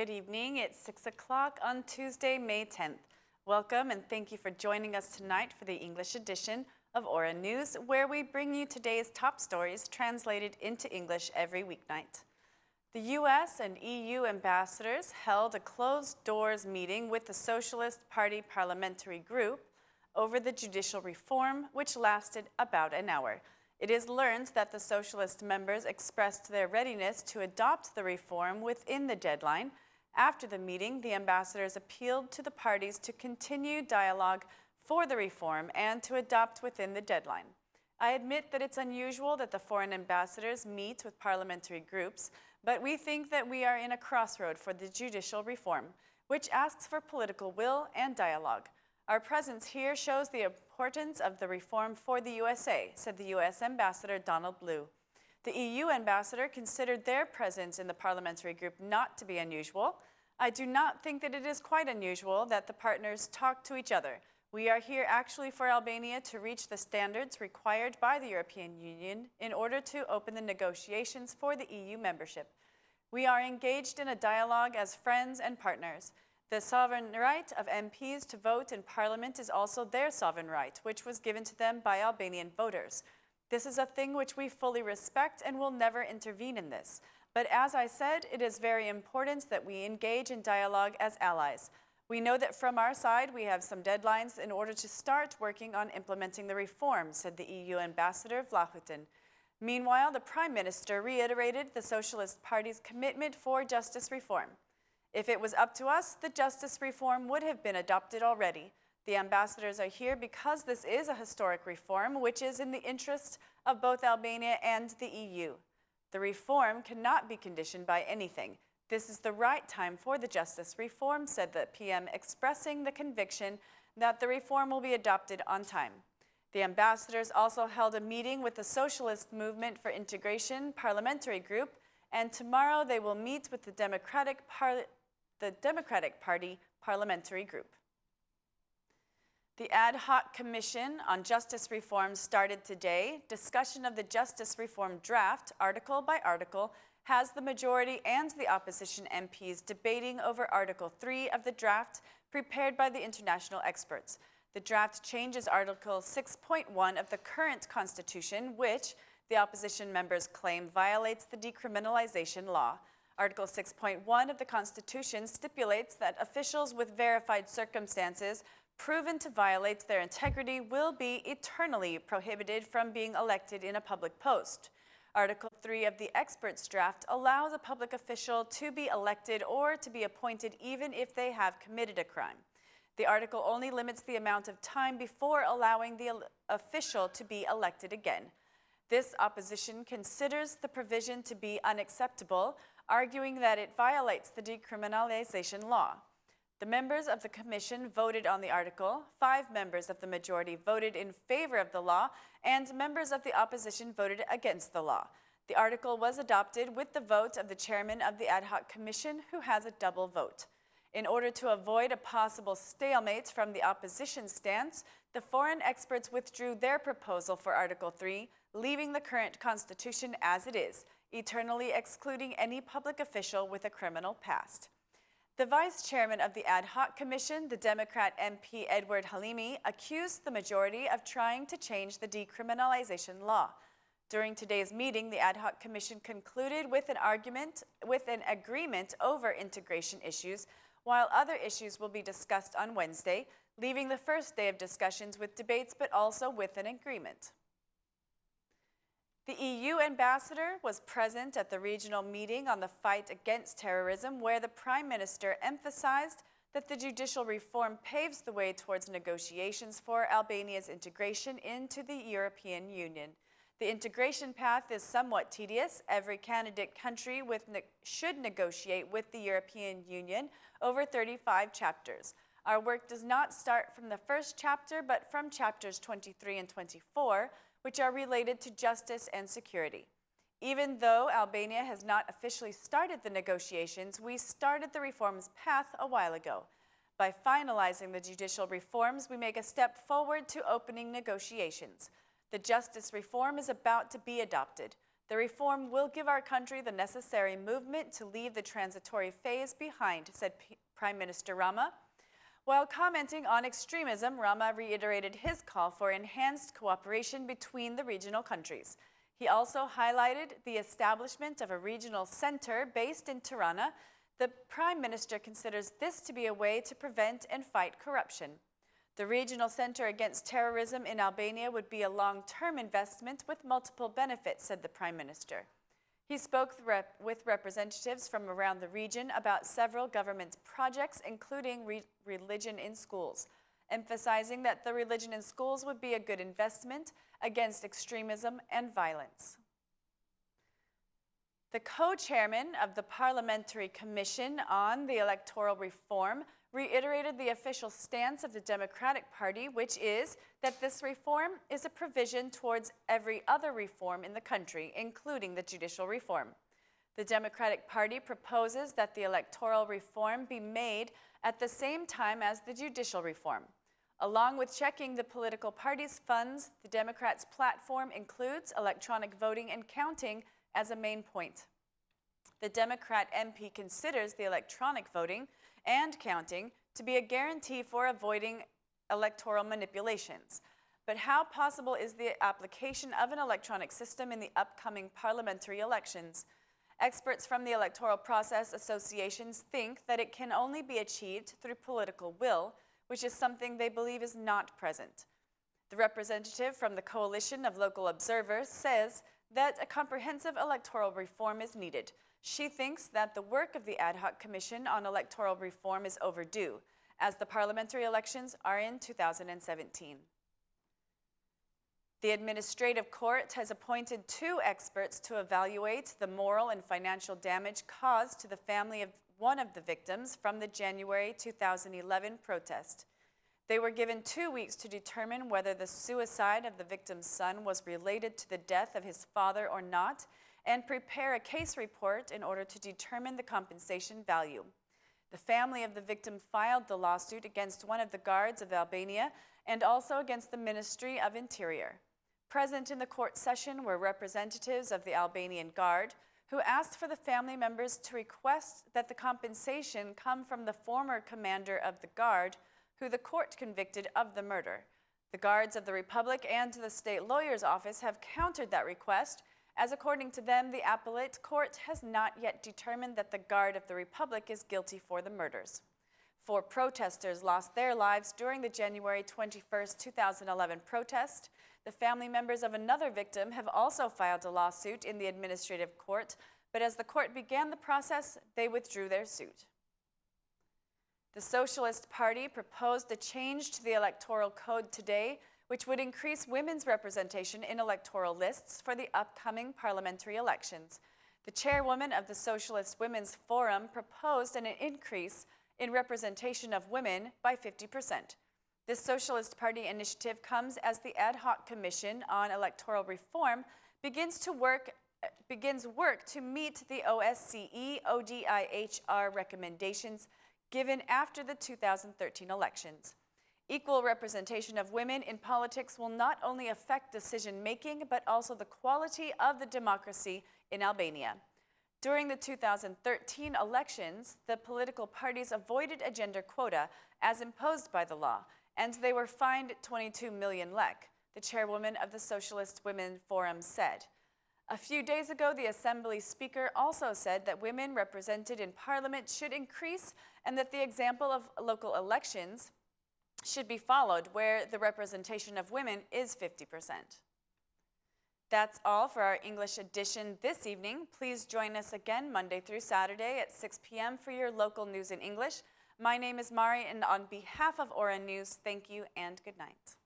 Good evening. It's 6 o'clock on Tuesday, May 10th. Welcome and thank you for joining us tonight for the English edition of Aura News, where we bring you today's top stories translated into English every weeknight. The US and EU ambassadors held a closed-doors meeting with the Socialist Party parliamentary group over the judicial reform, which lasted about an hour. It is learned that the Socialist members expressed their readiness to adopt the reform within the deadline. After the meeting, the ambassadors appealed to the parties to continue dialogue for the reform and to adopt within the deadline. I admit that it's unusual that the foreign ambassadors meet with parliamentary groups, but we think that we are in a crossroad for the judicial reform, which asks for political will and dialogue. Our presence here shows the importance of the reform for the USA, said the US Ambassador Donald Blue. The EU ambassador considered their presence in the parliamentary group not to be unusual. I do not think that it is quite unusual that the partners talk to each other. We are here actually for Albania to reach the standards required by the European Union in order to open the negotiations for the EU membership. We are engaged in a dialogue as friends and partners. The sovereign right of MPs to vote in Parliament is also their sovereign right, which was given to them by Albanian voters. This is a thing which we fully respect and will never intervene in this. But as I said, it is very important that we engage in dialogue as allies. We know that from our side we have some deadlines in order to start working on implementing the reform, said the EU Ambassador Vlahutin. Meanwhile, the Prime Minister reiterated the Socialist Party's commitment for justice reform. If it was up to us, the justice reform would have been adopted already. The ambassadors are here because this is a historic reform which is in the interest of both Albania and the EU. The reform cannot be conditioned by anything. This is the right time for the justice reform, said the PM, expressing the conviction that the reform will be adopted on time. The ambassadors also held a meeting with the Socialist Movement for Integration parliamentary group, and tomorrow they will meet with the Democratic Party parliamentary group. The Ad Hoc Commission on Justice Reform started today. Discussion of the justice reform draft, article by article, has the majority and the opposition MPs debating over Article 3 of the draft prepared by the international experts. The draft changes Article 6.1 of the current Constitution, which the opposition members claim violates the decriminalization law. Article 6.1 of the Constitution stipulates that officials with verified circumstances proven to violate their integrity will be eternally prohibited from being elected in a public post. Article 3 of the experts draft allows a public official to be elected or to be appointed even if they have committed a crime. The article only limits the amount of time before allowing the official to be elected again. This opposition considers the provision to be unacceptable, arguing that it violates the decriminalization law. The members of the commission voted on the article, 5 members of the majority voted in favor of the law, and members of the opposition voted against the law. The article was adopted with the vote of the chairman of the Ad Hoc Commission, who has a double vote. In order to avoid a possible stalemate from the opposition stance, the foreign experts withdrew their proposal for Article 3, leaving the current constitution as it is, eternally excluding any public official with a criminal past. The vice chairman of the Ad Hoc Commission, the Democrat MP Edward Halimi, accused the majority of trying to change the decriminalization law. During today's meeting, the Ad Hoc Commission concluded with an agreement over integration issues, while other issues will be discussed on Wednesday, leaving the first day of discussions with debates but also with an agreement. The EU ambassador was present at the regional meeting on the fight against terrorism, where the Prime Minister emphasized that the judicial reform paves the way towards negotiations for Albania's integration into the European Union. The integration path is somewhat tedious. Every candidate country should negotiate with the European Union over 35 chapters. Our work does not start from the first chapter, but from chapters 23 and 24, which are related to justice and security. Even though Albania has not officially started the negotiations, we started the reforms path a while ago. By finalizing the judicial reforms, we make a step forward to opening negotiations. The justice reform is about to be adopted. The reform will give our country the necessary movement to leave the transitory phase behind, said Prime Minister Rama. While commenting on extremism, Rama reiterated his call for enhanced cooperation between the regional countries. He also highlighted the establishment of a regional center based in Tirana. The Prime Minister considers this to be a way to prevent and fight corruption. The Regional Center Against Terrorism in Albania would be a long-term investment with multiple benefits, said the Prime Minister. He spoke with representatives from around the region about several government projects, including religion in schools, emphasizing that the religion in schools would be a good investment against extremism and violence. The co-chairman of the Parliamentary Commission on the Electoral Reform reiterated the official stance of the Democratic Party, which is that this reform is a provision towards every other reform in the country, including the judicial reform. The Democratic Party proposes that the electoral reform be made at the same time as the judicial reform. Along with checking the political parties' funds, the Democrats' platform includes electronic voting and counting as a main point. The Democrat MP considers the electronic voting and counting to be a guarantee for avoiding electoral manipulations. But how possible is the application of an electronic system in the upcoming parliamentary elections? Experts from the electoral process associations think that it can only be achieved through political will, which is something they believe is not present. The representative from the Coalition of Local Observers says that a comprehensive electoral reform is needed. She thinks that the work of the Ad Hoc Commission on Electoral Reform is overdue, as the parliamentary elections are in 2017. The Administrative Court has appointed 2 experts to evaluate the moral and financial damage caused to the family of one of the victims from the January 2011 protest. They were given 2 weeks to determine whether the suicide of the victim's son was related to the death of his father or not, and prepare a case report in order to determine the compensation value. The family of the victim filed the lawsuit against one of the guards of Albania and also against the Ministry of Interior. Present in the court session were representatives of the Albanian Guard, who asked for the family members to request that the compensation come from the former commander of the Guard, who the court convicted of the murder. The Guards of the Republic and the State Lawyer's Office have countered that request, as according to them, the appellate court has not yet determined that the Guard of the Republic is guilty for the murders. 4 protesters lost their lives during the January 21, 2011 protest. The family members of another victim have also filed a lawsuit in the administrative court, but as the court began the process, they withdrew their suit. The Socialist Party proposed a change to the Electoral Code today, which would increase women's representation in electoral lists for the upcoming parliamentary elections. The chairwoman of the Socialist Women's Forum proposed an increase in representation of women by 50%. This Socialist Party initiative comes as the Ad Hoc Commission on Electoral Reform begins work to meet the OSCE ODIHR recommendations given after the 2013 elections. Equal representation of women in politics will not only affect decision-making, but also the quality of the democracy in Albania. During the 2013 elections, the political parties avoided a gender quota as imposed by the law, and they were fined 22 million lek, the chairwoman of the Socialist Women Forum said. A few days ago, the Assembly Speaker also said that women represented in Parliament should increase and that the example of local elections should be followed where the representation of women is 50%. That's all for our English edition this evening. Please join us again Monday through Saturday at 6 p.m. for your local news in English. My name is Mari, and on behalf of Aura News, thank you and good night.